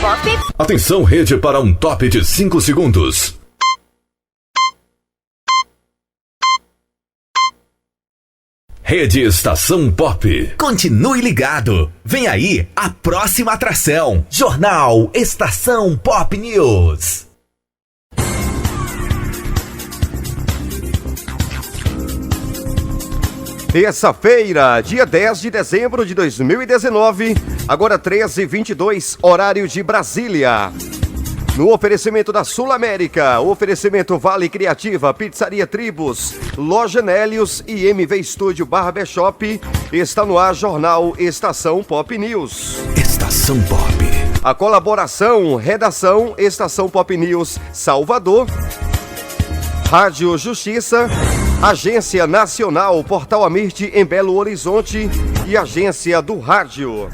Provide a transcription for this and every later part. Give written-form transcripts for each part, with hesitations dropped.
Pop. Atenção, rede, para um top de 5 segundos. Rede Estação Pop. Continue ligado. Vem aí a próxima atração. Jornal Estação Pop News. Terça-feira, dia 10 de dezembro de 2019, agora 13h22, horário de Brasília. No oferecimento da Sul América, oferecimento Vale Criativa, Pizzaria Tribos, Loja Nélios e MV Estúdio Barbershop, está no ar Jornal Estação Pop News. Estação Pop. A colaboração, redação, Estação Pop News Salvador, Rádio Justiça, Agência Nacional Portal Amirte em Belo Horizonte e Agência do Rádio.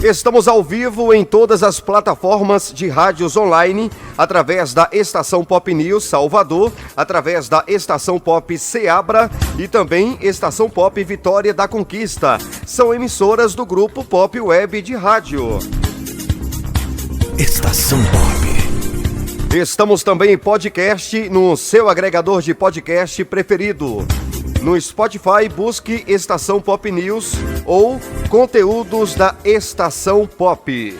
Estamos ao vivo em todas as plataformas de rádios online, através da Estação Pop News Salvador, através da Estação Pop Ceabra e também Estação Pop Vitória da Conquista. São emissoras do grupo Pop Web de Rádio. Estação Pop. Estamos também em podcast no seu agregador de podcast preferido. No Spotify, busque Estação Pop News ou conteúdos da Estação Pop.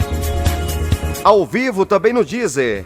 Ao vivo também no Deezer.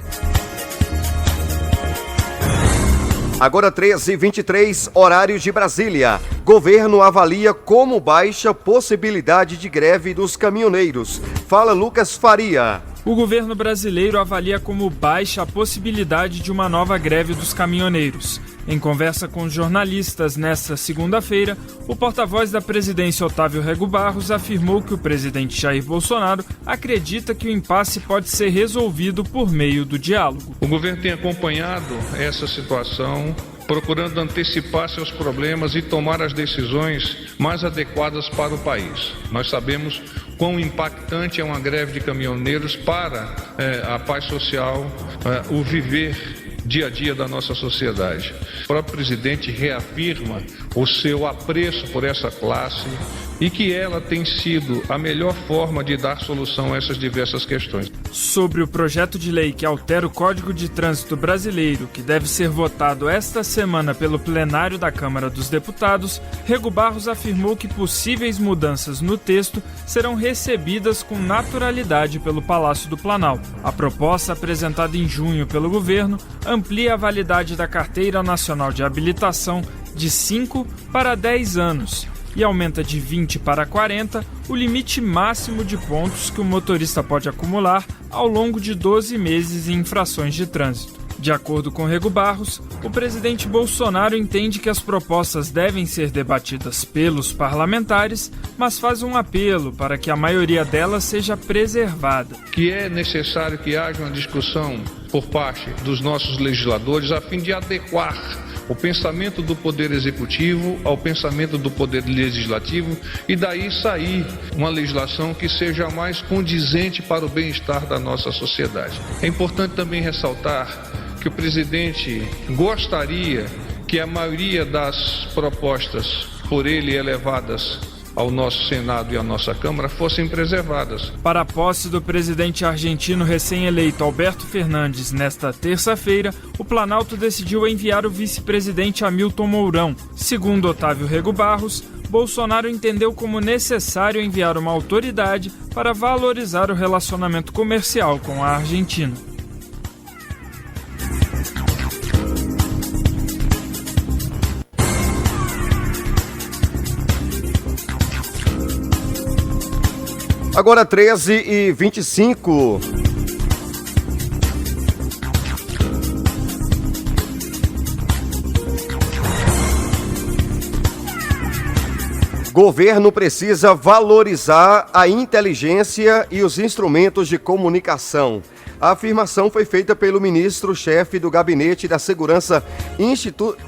Agora 13h23, horário de Brasília. Governo avalia como baixa possibilidade de greve dos caminhoneiros. Fala Lucas Faria. O governo brasileiro avalia como baixa a possibilidade de uma nova greve dos caminhoneiros. Em conversa com jornalistas nesta segunda-feira, o porta-voz da presidência Otávio Rego Barros afirmou que o presidente Jair Bolsonaro acredita que o impasse pode ser resolvido por meio do diálogo. O governo tem acompanhado essa situação, procurando antecipar seus problemas e tomar as decisões mais adequadas para o país. Nós sabemos quão impactante é uma greve de caminhoneiros para a paz social, o viver dia a dia da nossa sociedade. O próprio presidente reafirma o seu apreço por essa classe e que ela tem sido a melhor forma de dar solução a essas diversas questões. Sobre o projeto de lei que altera o Código de Trânsito Brasileiro, que deve ser votado esta semana pelo plenário da Câmara dos Deputados, Rego Barros afirmou que possíveis mudanças no texto serão recebidas com naturalidade pelo Palácio do Planalto. A proposta, apresentada em junho pelo governo, amplia a validade da Carteira Nacional de Habilitação de 5 para 10 anos e aumenta de 20 para 40 o limite máximo de pontos que o motorista pode acumular ao longo de 12 meses em infrações de trânsito. De acordo com Rego Barros, o presidente Bolsonaro entende que as propostas devem ser debatidas pelos parlamentares, mas faz um apelo para que a maioria delas seja preservada. Que é necessário que haja uma discussão por parte dos nossos legisladores a fim de adequar o pensamento do Poder Executivo ao pensamento do Poder Legislativo e daí sair uma legislação que seja mais condizente para o bem-estar da nossa sociedade. É importante também ressaltar que o presidente gostaria que a maioria das propostas por ele elevadas ao nosso Senado e à nossa Câmara fossem preservadas. Para a posse do presidente argentino recém-eleito Alberto Fernandes nesta terça-feira, o Planalto decidiu enviar o vice-presidente Hamilton Mourão. Segundo Otávio Rego Barros, Bolsonaro entendeu como necessário enviar uma autoridade para valorizar o relacionamento comercial com a Argentina. Agora 13h25. Governo precisa valorizar a inteligência e os instrumentos de comunicação. A afirmação foi feita pelo ministro-chefe do Gabinete da Segurança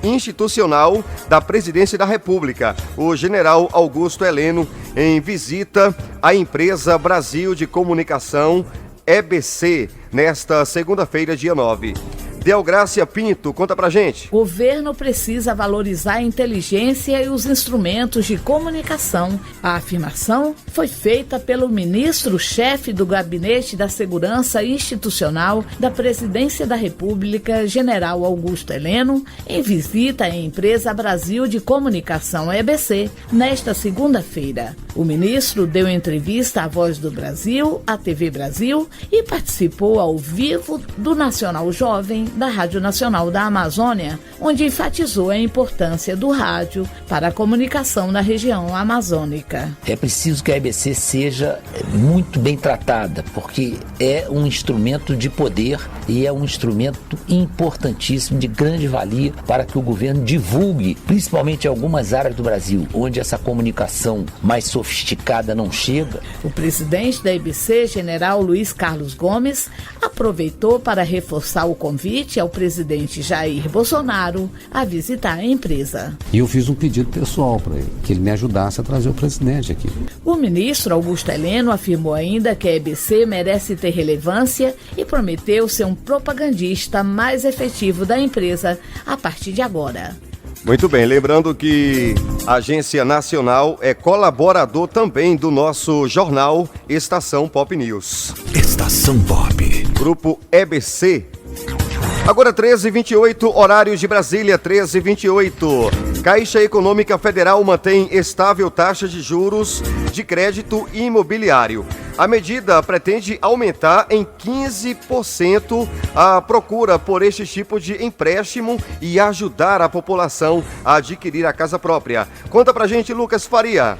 Institucional da Presidência da República, o general Augusto Heleno, em visita à empresa Brasil de Comunicação, EBC, nesta segunda-feira, dia 9. Delgrácia Pinto, conta pra gente. O governo precisa valorizar a inteligência e os instrumentos de comunicação. A afirmação foi feita pelo ministro-chefe do Gabinete da Segurança Institucional da Presidência da República, General Augusto Heleno, em visita à empresa Brasil de Comunicação, EBC, nesta segunda-feira. O ministro deu entrevista à Voz do Brasil, à TV Brasil, e participou ao vivo do Nacional Jovem da Rádio Nacional da Amazônia, onde enfatizou a importância do rádio para a comunicação na região amazônica. É preciso que a EBC seja muito bem tratada, porque é um instrumento de poder e é um instrumento importantíssimo, de grande valia, para que o governo divulgue, principalmente em algumas áreas do Brasil, onde essa comunicação mais sofisticada não chega. O presidente da EBC, General Luiz Carlos Gomes, aproveitou para reforçar o convite ao presidente Jair Bolsonaro a visitar a empresa. E eu fiz um pedido pessoal para ele, que ele me ajudasse a trazer o presidente aqui. O ministro Augusto Heleno afirmou ainda que a EBC merece ter relevância e prometeu ser um propagandista mais efetivo da empresa a partir de agora. Muito bem, lembrando que a Agência Nacional é colaborador também do nosso jornal Estação Pop News. Estação Pop. Grupo EBC. Agora 13h28, horários de Brasília, 13h28. Caixa Econômica Federal mantém estável taxa de juros de crédito imobiliário. A medida pretende aumentar em 15% a procura por este tipo de empréstimo e ajudar a população a adquirir a casa própria. Conta pra gente, Lucas Faria.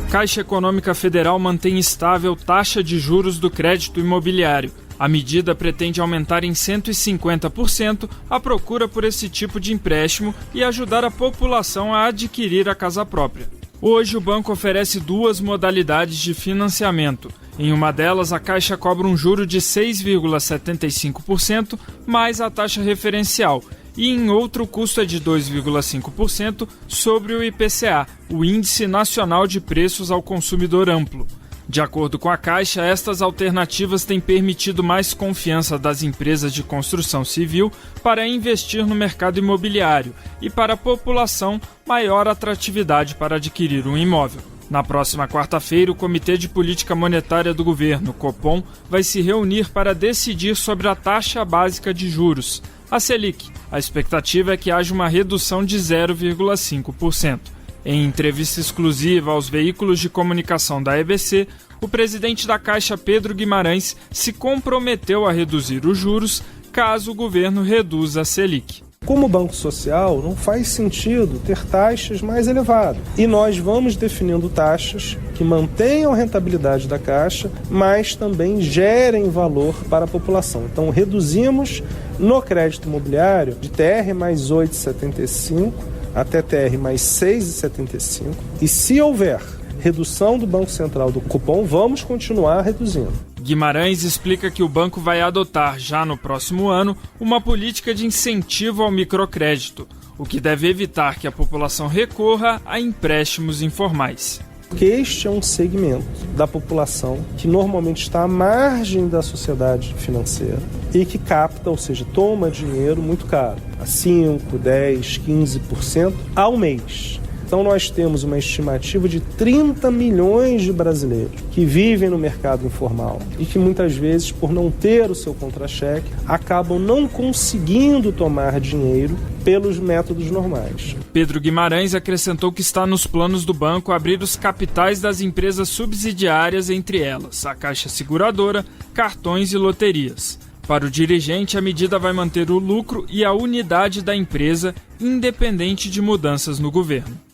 Caixa Econômica Federal mantém estável taxa de juros do crédito imobiliário. A medida pretende aumentar em 150% a procura por esse tipo de empréstimo e ajudar a população a adquirir a casa própria. Hoje, o banco oferece duas modalidades de financiamento. Em uma delas, a Caixa cobra um juro de 6,75% mais a taxa referencial, e em outro o custo é de 2,5% sobre o IPCA, o Índice Nacional de Preços ao Consumidor Amplo. De acordo com a Caixa, estas alternativas têm permitido mais confiança das empresas de construção civil para investir no mercado imobiliário e para a população maior atratividade para adquirir um imóvel. Na próxima quarta-feira, o Comitê de Política Monetária do Governo, Copom, vai se reunir para decidir sobre a taxa básica de juros, a Selic. A expectativa é que haja uma redução de 0,5%. Em entrevista exclusiva aos veículos de comunicação da EBC, o presidente da Caixa, Pedro Guimarães, se comprometeu a reduzir os juros caso o governo reduza a Selic. Como banco social, não faz sentido ter taxas mais elevadas. E nós vamos definindo taxas que mantenham a rentabilidade da Caixa, mas também gerem valor para a população. Então, reduzimos no crédito imobiliário de TR mais 8,75 até TR mais 6,75. E se houver redução do Banco Central do cupom, vamos continuar reduzindo. Guimarães explica que o banco vai adotar, já no próximo ano, uma política de incentivo ao microcrédito, o que deve evitar que a população recorra a empréstimos informais. Porque este é um segmento da população que normalmente está à margem da sociedade financeira e que capta, ou seja, toma dinheiro muito caro, a 5, 10, 15% ao mês. Então nós temos uma estimativa de 30 milhões de brasileiros que vivem no mercado informal e que muitas vezes, por não ter o seu contra-cheque, acabam não conseguindo tomar dinheiro pelos métodos normais. Pedro Guimarães acrescentou que está nos planos do banco abrir os capitais das empresas subsidiárias, entre elas a Caixa Seguradora, cartões e loterias. Para o dirigente, a medida vai manter o lucro e a unidade da empresa, independente de mudanças no governo.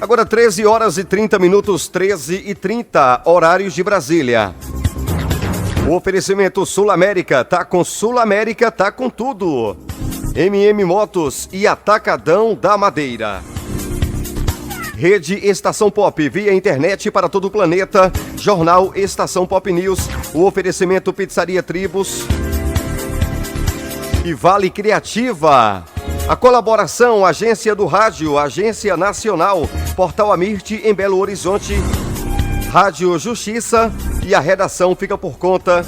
Agora 13 horas e 30 minutos, 13h30, horários de Brasília. O oferecimento Sul América, tá com Sul América, tá com tudo. MM Motos e Atacadão da Madeira. Rede Estação Pop, via internet para todo o planeta. Jornal Estação Pop News. O oferecimento Pizzaria Tribos e Vale Criativa. A colaboração, Agência do Rádio, Agência Nacional, Portal Amirte em Belo Horizonte, Rádio Justiça, e a redação fica por conta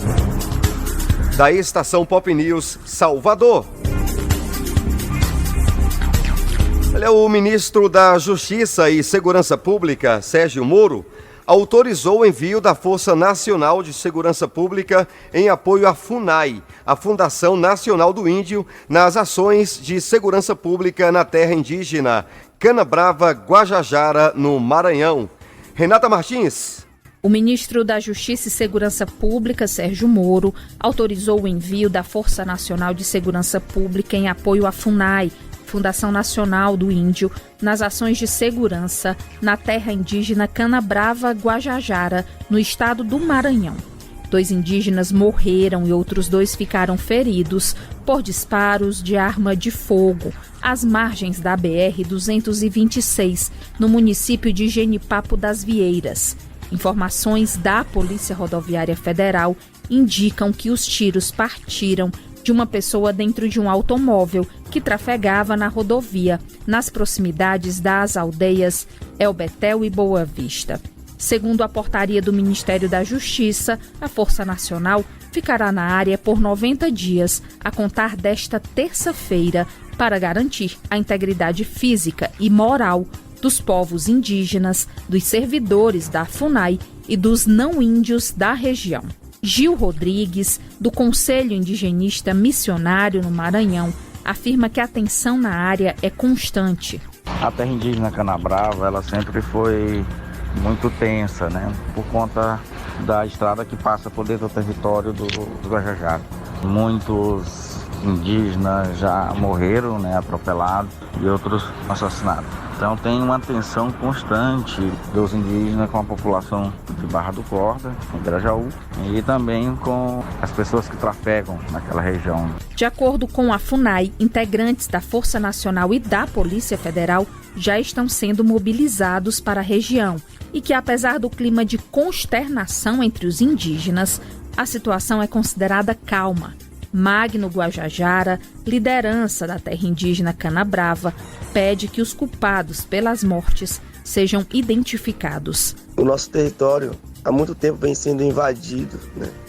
da Estação Pop News Salvador. Olha, o ministro da Justiça e Segurança Pública, Sérgio Moro, autorizou o envio da Força Nacional de Segurança Pública em apoio à FUNAI, a Fundação Nacional do Índio, nas ações de segurança pública na terra indígena Canabrava, Guajajara, no Maranhão. Renata Martins. O ministro da Justiça e Segurança Pública, Sérgio Moro, autorizou o envio da Força Nacional de Segurança Pública em apoio à FUNAI, Fundação Nacional do Índio, nas ações de segurança na terra indígena Canabrava, Guajajara, no estado do Maranhão. 2 indígenas morreram e outros 2 ficaram feridos por disparos de arma de fogo às margens da BR-226, no município de Genipapo das Vieiras. Informações da Polícia Rodoviária Federal indicam que os tiros partiram de uma pessoa dentro de um automóvel que trafegava na rodovia, nas proximidades das aldeias Elbetel e Boa Vista. Segundo a portaria do Ministério da Justiça, a Força Nacional ficará na área por 90 dias, a contar desta terça-feira, para garantir a integridade física e moral dos povos indígenas, dos servidores da FUNAI e dos não-índios da região. Gil Rodrigues, do Conselho Indigenista Missionário no Maranhão, afirma que a tensão na área é constante. A terra indígena Canabrava, ela sempre foi muito tensa, né? Por conta da estrada que passa por dentro do território do Guajajara. Muitos indígenas já morreram, né, atropelados, e outros assassinados. Então tem uma tensão constante dos indígenas com a população de Barra do Corda, em Grajaú, e também com as pessoas que trafegam naquela região. De acordo com a FUNAI, integrantes da Força Nacional e da Polícia Federal já estão sendo mobilizados para a região e que, apesar do clima de consternação entre os indígenas, a situação é considerada calma. Magno Guajajara, liderança da terra indígena Canabrava, pede que os culpados pelas mortes sejam identificados. O nosso território há muito tempo vem sendo invadido,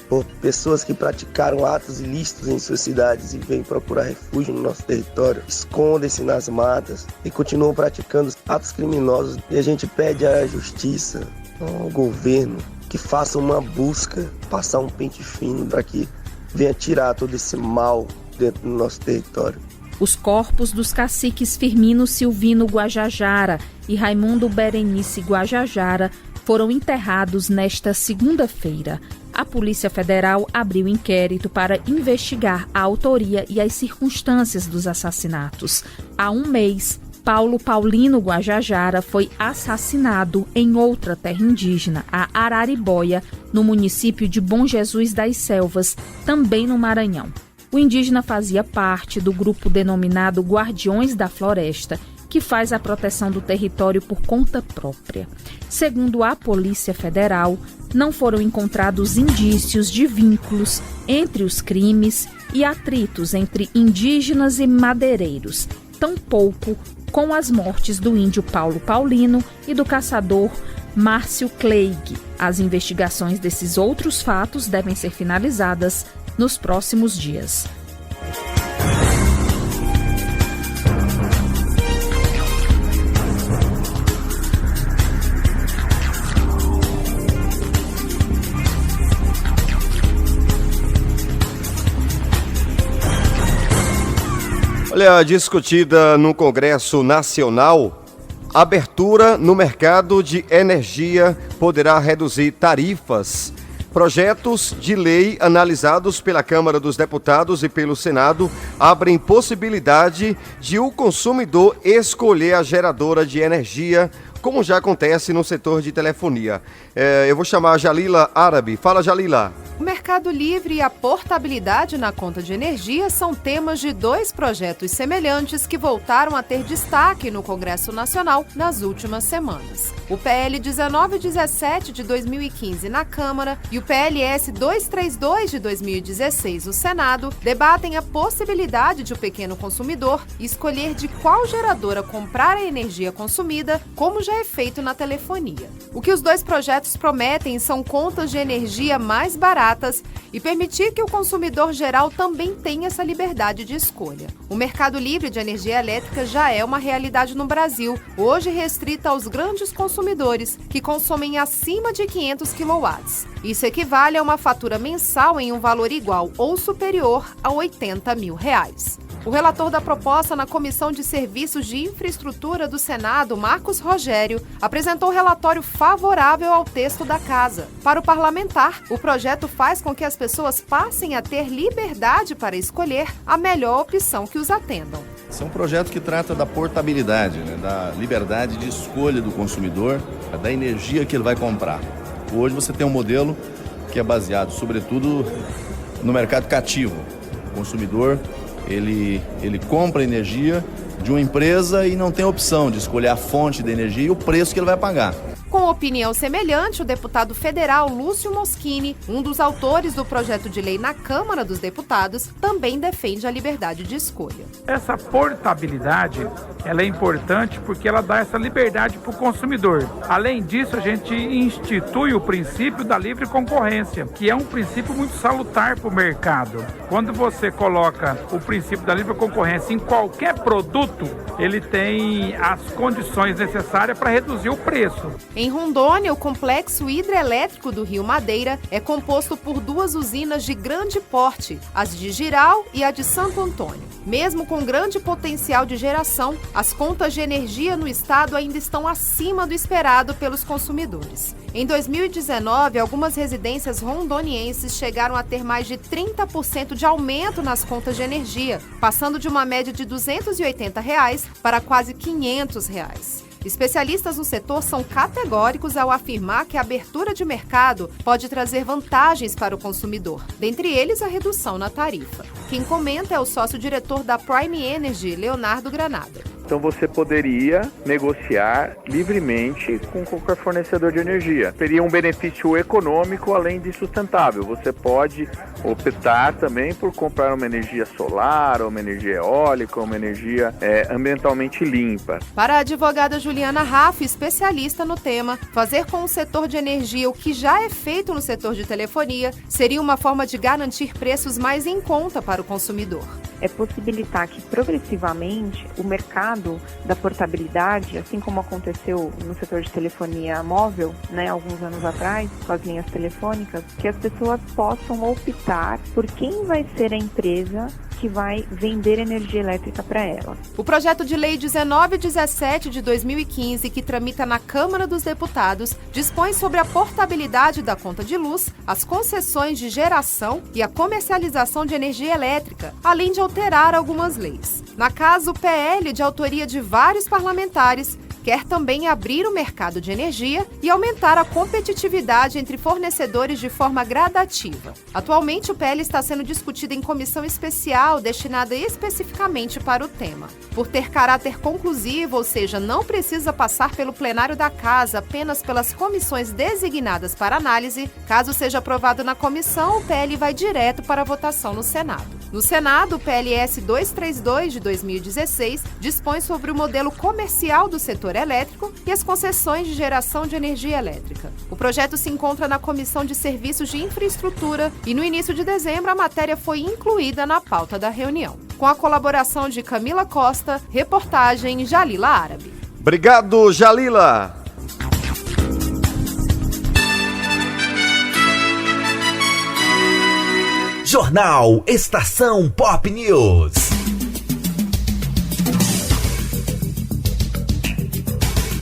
por pessoas que praticaram atos ilícitos em suas cidades e vêm procurar refúgio no nosso território, escondem-se nas matas e continuam praticando atos criminosos. E a gente pede à justiça, ao governo, que faça uma busca, passar um pente fino para que venha tirar todo esse mal dentro do nosso território. Os corpos dos caciques Firmino Silvino Guajajara e Raimundo Berenice Guajajara foram enterrados nesta segunda-feira. A Polícia Federal abriu inquérito para investigar a autoria e as circunstâncias dos assassinatos. Há um mês, Paulo Paulino Guajajara foi assassinado em outra terra indígena, a Araribóia, no município de Bom Jesus das Selvas, também no Maranhão. O indígena fazia parte do grupo denominado Guardiões da Floresta, que faz a proteção do território por conta própria. Segundo a Polícia Federal, não foram encontrados indícios de vínculos entre os crimes e atritos entre indígenas e madeireiros, tampouco com as mortes do índio Paulo Paulino e do caçador Márcio Cleig. As investigações desses outros fatos devem ser finalizadas nos próximos dias. Olha, discutida no Congresso Nacional, abertura no mercado de energia poderá reduzir tarifas. Projetos de lei analisados pela Câmara dos Deputados e pelo Senado abrem possibilidade de o consumidor escolher a geradora de energia, como já acontece no setor de telefonia. Eu vou chamar a Jalila Árabe. Fala, Jalila. O mercado livre e a portabilidade na conta de energia são temas de 2 projetos semelhantes que voltaram a ter destaque no Congresso Nacional nas últimas semanas. O PL 1917 de 2015 na Câmara e o PLS 232 de 2016 no Senado debatem a possibilidade de o pequeno consumidor escolher de qual geradora comprar a energia consumida como geradora é feito na telefonia. O que os dois projetos prometem são contas de energia mais baratas e permitir que o consumidor geral também tenha essa liberdade de escolha. O mercado livre de energia elétrica já é uma realidade no Brasil, hoje restrita aos grandes consumidores, que consomem acima de 500 kW. Isso equivale a uma fatura mensal em um valor igual ou superior a R$80 mil. O relator da proposta na Comissão de Serviços de Infraestrutura do Senado, Marcos Rogério, apresentou relatório favorável ao texto da Casa. Para o parlamentar, o projeto faz com que as pessoas passem a ter liberdade para escolher a melhor opção que os atendam. Esse é um projeto que trata da portabilidade, da liberdade de escolha do consumidor, da energia que ele vai comprar. Hoje você tem um modelo que é baseado, sobretudo, no mercado cativo. O consumidor, ele compra energia de uma empresa e não tem opção de escolher a fonte da energia e o preço que ele vai pagar. Com opinião semelhante, o deputado federal Lúcio Moschini, um dos autores do projeto de lei na Câmara dos Deputados, também defende a liberdade de escolha. Essa portabilidade, ela é importante porque ela dá essa liberdade para o consumidor. Além disso, a gente institui o princípio da livre concorrência, que é um princípio muito salutar para o mercado. Quando você coloca o princípio da livre concorrência em qualquer produto, ele tem as condições necessárias para reduzir o preço. Em Rondônia, o complexo hidrelétrico do Rio Madeira é composto por duas usinas de grande porte, as de Jirau e a de Santo Antônio. Mesmo com grande potencial de geração, as contas de energia no estado ainda estão acima do esperado pelos consumidores. Em 2019, algumas residências rondonienses chegaram a ter mais de 30% de aumento nas contas de energia, passando de uma média de R$ 280 para quase R$ 500. Especialistas no setor são categóricos ao afirmar que a abertura de mercado pode trazer vantagens para o consumidor, dentre eles a redução na tarifa. Quem comenta é o sócio-diretor da Prime Energy, Leonardo Granada. Então você poderia negociar livremente com qualquer fornecedor de energia. Teria um benefício econômico além de sustentável. Você pode optar também por comprar uma energia solar, uma energia eólica, uma energia ambientalmente limpa. Para a advogada Juliana Raff, especialista no tema, fazer com o setor de energia o que já é feito no setor de telefonia seria uma forma de garantir preços mais em conta para o consumidor. É possibilitar que progressivamente o mercado da portabilidade, assim como aconteceu no setor de telefonia móvel, alguns anos atrás, com as linhas telefônicas, que as pessoas possam optar por quem vai ser a empresa que vai vender energia elétrica para ela. O projeto de lei 1917 de 2015, que tramita na Câmara dos Deputados, dispõe sobre a portabilidade da conta de luz, as concessões de geração e a comercialização de energia elétrica, além de alterar algumas leis. Na casa, o PL, de autoria de vários parlamentares, quer também abrir o mercado de energia e aumentar a competitividade entre fornecedores de forma gradativa. Atualmente, o PL está sendo discutido em comissão especial destinada especificamente para o tema. Por ter caráter conclusivo, ou seja, não precisa passar pelo plenário da Casa, apenas pelas comissões designadas para análise, caso seja aprovado na comissão, o PL vai direto para a votação no Senado. No Senado, o PLS 232 de 2016 dispõe sobre o modelo comercial do setor elétrico e as concessões de geração de energia elétrica. O projeto se encontra na Comissão de Serviços de Infraestrutura e no início de dezembro a matéria foi incluída na pauta da reunião. Com a colaboração de Camila Costa, reportagem Jalila Árabe. Obrigado, Jalila. Jornal Estação Pop News.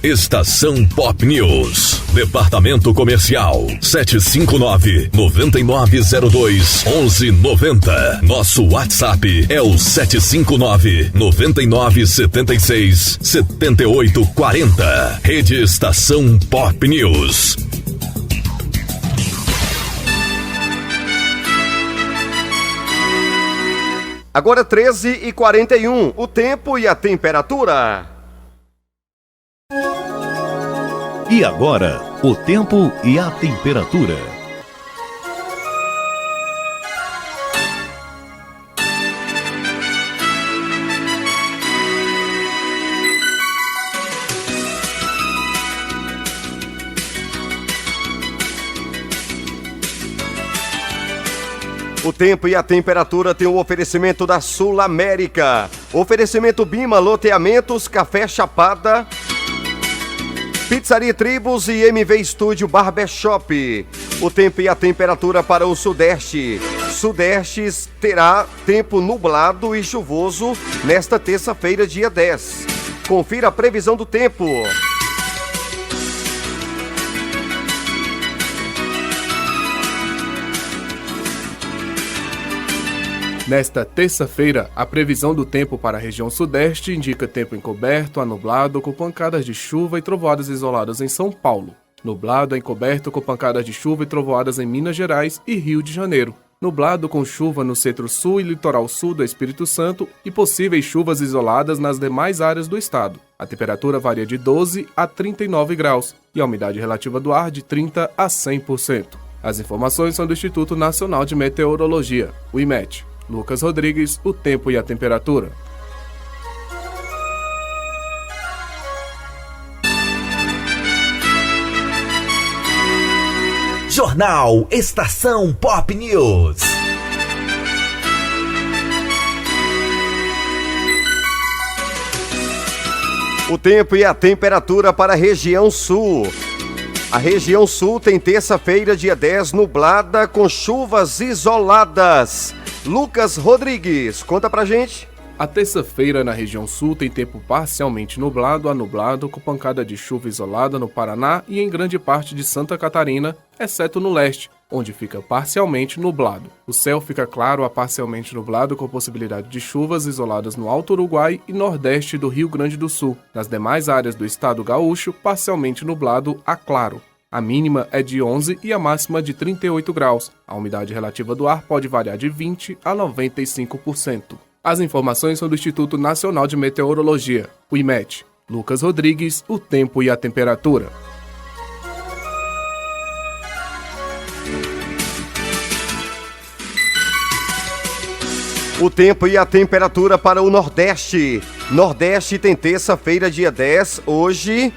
Estação Pop News. Departamento Comercial 759-9902-1190. Nosso WhatsApp é o 759-9976-7840. Rede Estação Pop News. Agora 13h41, o tempo e a temperatura. E agora, o tempo e a temperatura. O tempo e a temperatura tem o oferecimento da Sul América. Oferecimento Bima, loteamentos, Café Chapada, Pizzaria Tribos e MV Estúdio Barbershop. O tempo e a temperatura para o Sudeste. Sudeste terá tempo nublado e chuvoso nesta terça-feira, dia 10. Confira a previsão do tempo. Nesta terça-feira, a previsão do tempo para a região sudeste indica tempo encoberto a nublado com pancadas de chuva e trovoadas isoladas em São Paulo. Nublado a encoberto com pancadas de chuva e trovoadas em Minas Gerais e Rio de Janeiro. Nublado com chuva no centro-sul e litoral sul do Espírito Santo e possíveis chuvas isoladas nas demais áreas do estado. A temperatura varia de 12 a 39 graus e a umidade relativa do ar de 30 a 100%. As informações são do Instituto Nacional de Meteorologia, o IMET. Lucas Rodrigues, o tempo e a temperatura. Jornal Estação Pop News. O tempo e a temperatura para a região sul. A região sul tem terça-feira, dia 10, nublada com chuvas isoladas. Lucas Rodrigues, conta pra gente. A terça-feira na região sul tem tempo parcialmente nublado a nublado com pancada de chuva isolada no Paraná e em grande parte de Santa Catarina, exceto no leste, onde fica parcialmente nublado. O céu fica claro a parcialmente nublado com possibilidade de chuvas isoladas no Alto Uruguai e nordeste do Rio Grande do Sul. Nas demais áreas do estado gaúcho, parcialmente nublado a claro. A mínima é de 11 e a máxima de 38 graus. A umidade relativa do ar pode variar de 20 a 95%. As informações são do Instituto Nacional de Meteorologia, o IMET. Lucas Rodrigues, o tempo e a temperatura. O tempo e a temperatura para o Nordeste. Nordeste tem terça-feira, dia 10, hoje,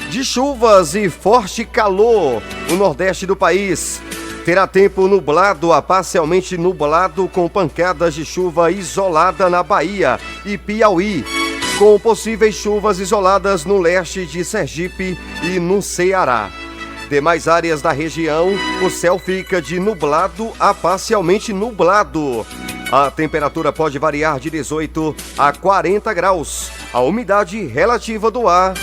de chuvas e forte calor. O Nordeste do país terá tempo nublado a parcialmente nublado com pancadas de chuva isolada na Bahia e Piauí, com possíveis chuvas isoladas no leste de Sergipe e no Ceará. Demais áreas da região, o céu fica de nublado a parcialmente nublado. A temperatura pode variar de 18 a 40 graus. A umidade relativa do ar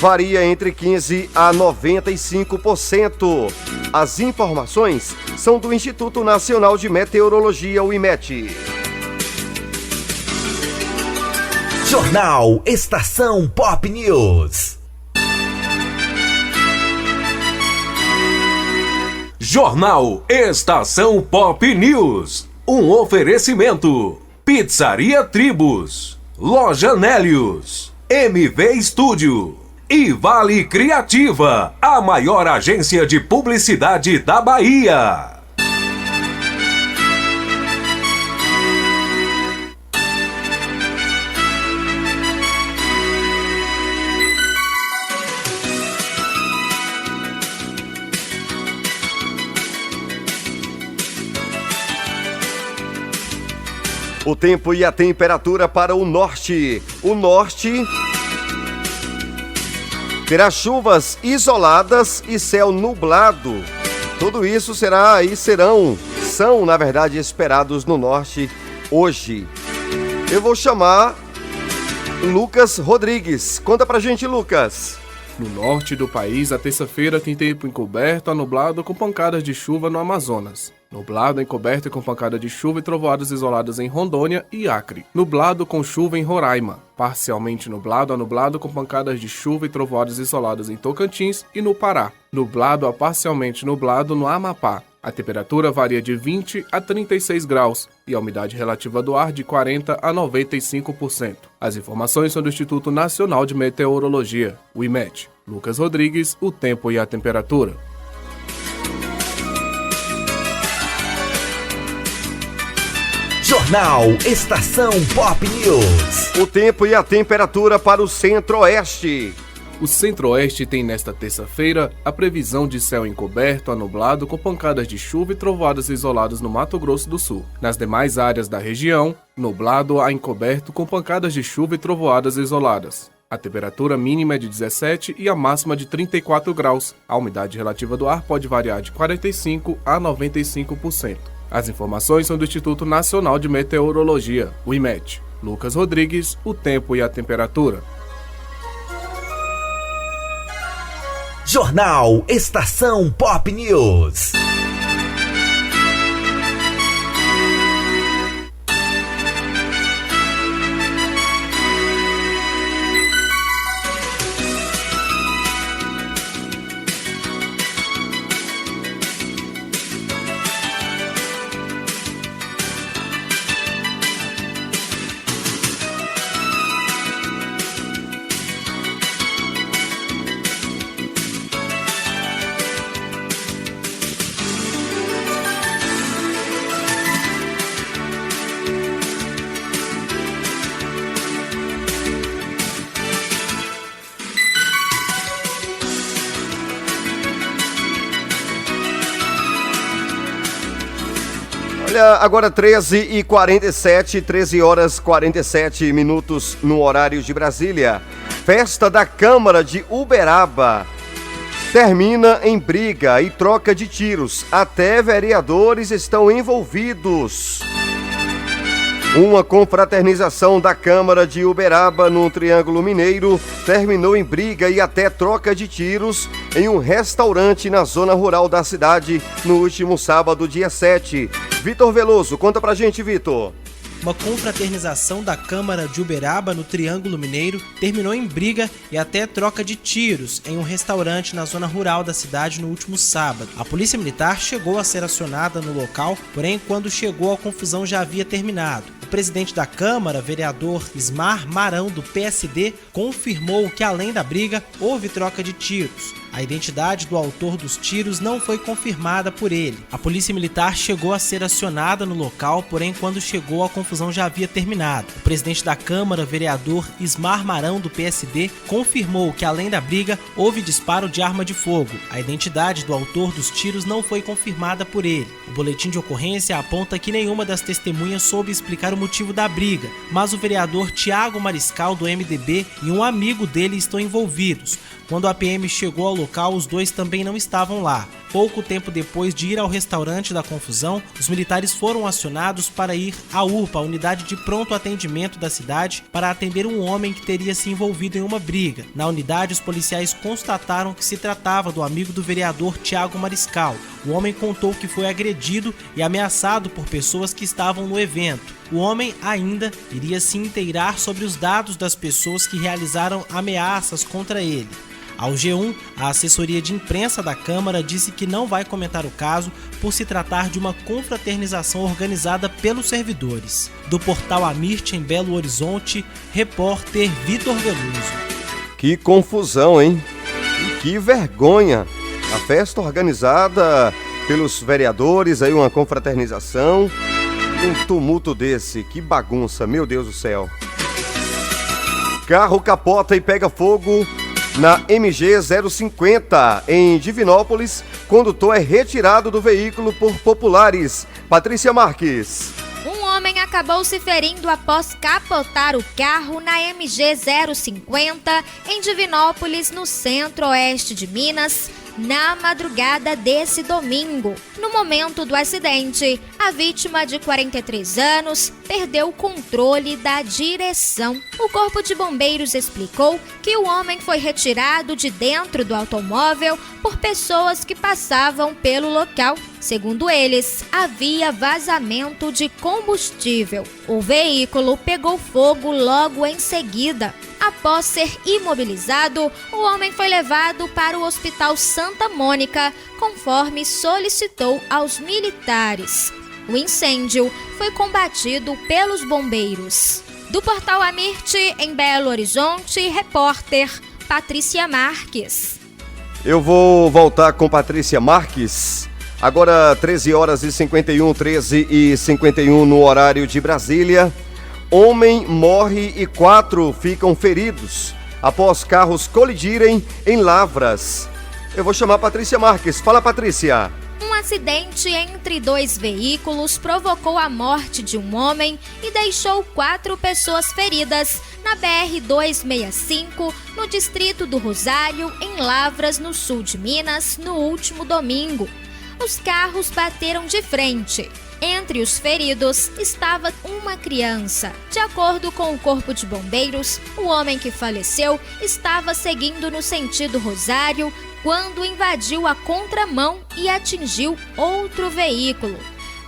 varia entre 15% a 95%. As informações são do Instituto Nacional de Meteorologia, o IMET. Jornal Estação Pop News. Jornal Estação Pop News. Um oferecimento. Pizzaria Tribos, Loja Nélios, MV Estúdio e Vale Criativa, a maior agência de publicidade da Bahia. O tempo e a temperatura para o norte. O norte terá chuvas isoladas e céu nublado. Tudo isso são, na verdade, esperados no norte hoje. Eu vou chamar Lucas Rodrigues. Conta pra gente, Lucas. No norte do país, a terça-feira tem tempo encoberto a nublado com pancadas de chuva no Amazonas. Nublado, encoberto e com pancada de chuva e trovoadas isoladas em Rondônia e Acre. Nublado com chuva em Roraima. Parcialmente nublado a nublado com pancadas de chuva e trovoadas isoladas em Tocantins e no Pará. Nublado a parcialmente nublado no Amapá. A temperatura varia de 20 a 36 graus e a umidade relativa do ar de 40 a 95%. As informações são do Instituto Nacional de Meteorologia, o IMET. Lucas Rodrigues, o tempo e a temperatura. Jornal Estação Pop News. O tempo e a temperatura para o Centro-Oeste. O Centro-Oeste tem nesta terça-feira a previsão de céu encoberto a nublado com pancadas de chuva e trovoadas isoladas no Mato Grosso do Sul. Nas demais áreas da região, nublado a encoberto com pancadas de chuva e trovoadas isoladas. A temperatura mínima é de 17 e a máxima de 34 graus. A umidade relativa do ar pode variar de 45% a 95%. As informações são do Instituto Nacional de Meteorologia, o IMET. Lucas Rodrigues, o tempo e a temperatura. Jornal Estação Pop News. Olha, agora 13h47, 13 horas 47 minutos no horário de Brasília. Festa da Câmara de Uberaba termina em briga e troca de tiros. Até vereadores estão envolvidos. Uma confraternização da Câmara de Uberaba no Triângulo Mineiro terminou em briga e até troca de tiros em um restaurante na zona rural da cidade no último sábado, dia 7. Vitor Veloso, conta pra gente, Vitor. Uma confraternização da Câmara de Uberaba no Triângulo Mineiro terminou em briga e até troca de tiros em um restaurante na zona rural da cidade no último sábado. A polícia militar chegou a ser acionada no local, porém quando chegou a confusão já havia terminado. O presidente da Câmara, vereador Ismar Marão do PSD, confirmou que além da briga houve troca de tiros. A identidade do autor dos tiros não foi confirmada por ele. A polícia militar chegou a ser acionada no local, porém quando chegou a confusão já havia terminado. O presidente da Câmara, vereador Ismar Marão do PSD, confirmou que além da briga houve disparo de arma de fogo. A identidade do autor dos tiros não foi confirmada por ele. O boletim de ocorrência aponta que nenhuma das testemunhas soube explicar o motivo da briga, mas o vereador Tiago Mariscal do MDB e um amigo dele estão envolvidos. Quando a PM chegou ao local, os dois também não estavam lá. Pouco tempo depois de ir ao restaurante da confusão, os militares foram acionados para ir à UPA, a unidade de pronto atendimento da cidade, para atender um homem que teria se envolvido em uma briga. Na unidade, os policiais constataram que se tratava do amigo do vereador Tiago Mariscal. O homem contou que foi agredido e ameaçado por pessoas que estavam no evento. O homem ainda iria se inteirar sobre os dados das pessoas que realizaram ameaças contra ele. Ao G1, a assessoria de imprensa da Câmara disse que não vai comentar o caso por se tratar de uma confraternização organizada pelos servidores. Do portal Amirte em Belo Horizonte, repórter Vitor Veloso. Que confusão, hein? E que vergonha! A festa organizada pelos vereadores, aí uma confraternização, um tumulto desse, que bagunça, meu Deus do céu. Carro capota e pega fogo na MG 050, em Divinópolis. Condutor é retirado do veículo por populares. Patrícia Marques. Um homem acabou se ferindo após capotar o carro na MG 050, em Divinópolis, no centro-oeste de Minas, na madrugada desse domingo. No momento do acidente, a vítima de 43 anos perdeu o controle da direção. O Corpo de Bombeiros explicou que o homem foi retirado de dentro do automóvel por pessoas que passavam pelo local. Segundo eles, havia vazamento de combustível. O veículo pegou fogo logo em seguida. Após ser imobilizado, o homem foi levado para o Hospital Santa Mônica, conforme solicitou aos militares. O incêndio foi combatido pelos bombeiros. Do portal Amirte, em Belo Horizonte, repórter Patrícia Marques. Eu vou voltar com Patrícia Marques. Agora 13 horas e 51, 13 e 51 no horário de Brasília. Homem morre e 4 ficam feridos após carros colidirem em Lavras. Eu vou chamar a Patrícia Marques. Fala, Patrícia. Um acidente entre 2 veículos provocou a morte de um homem e deixou 4 pessoas feridas na BR-265, no distrito do Rosário, em Lavras, no sul de Minas, no último domingo. Os carros bateram de frente. Entre os feridos estava uma criança. De acordo com o Corpo de Bombeiros, o homem que faleceu estava seguindo no sentido Rosário quando invadiu a contramão e atingiu outro veículo.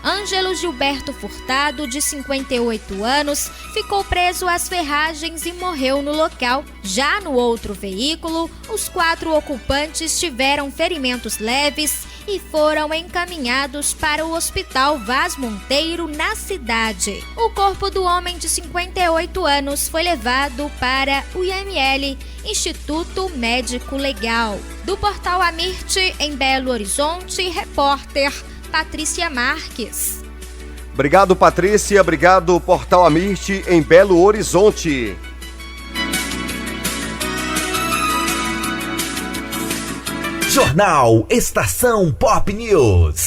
Ângelo Gilberto Furtado, de 58 anos, ficou preso às ferragens e morreu no local. Já no outro veículo, os 4 ocupantes tiveram ferimentos leves e foram encaminhados para o Hospital Vaz Monteiro, na cidade. O corpo do homem de 58 anos foi levado para o IML, Instituto Médico Legal. Do Portal Amirte, em Belo Horizonte, repórter Patrícia Marques. Obrigado, Patrícia. Obrigado, Portal Amirte, em Belo Horizonte. Jornal Estação Pop News.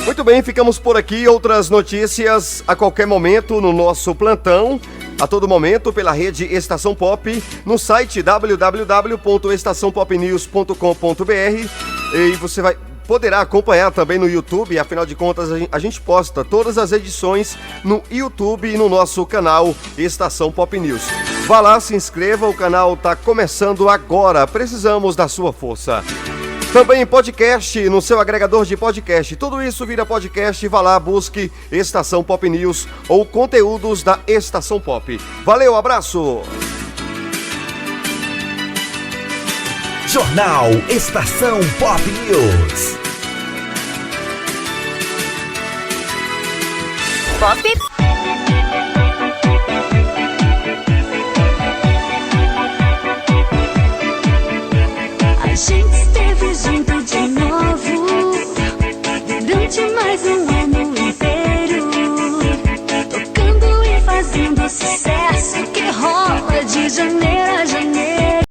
Muito bem, ficamos por aqui. Outras notícias a qualquer momento no nosso plantão. A todo momento pela rede Estação Pop, no site www.estaçãopopnews.com.br, e você poderá acompanhar também no YouTube. Afinal de contas, a gente posta todas as edições no YouTube e no nosso canal Estação Pop News. Vá lá, se inscreva, o canal está começando agora, precisamos da sua força. Também podcast no seu agregador de podcast. Tudo isso vira podcast. Vá lá, busque Estação Pop News ou conteúdos da Estação Pop. Valeu, abraço! Jornal Estação Pop News. Pop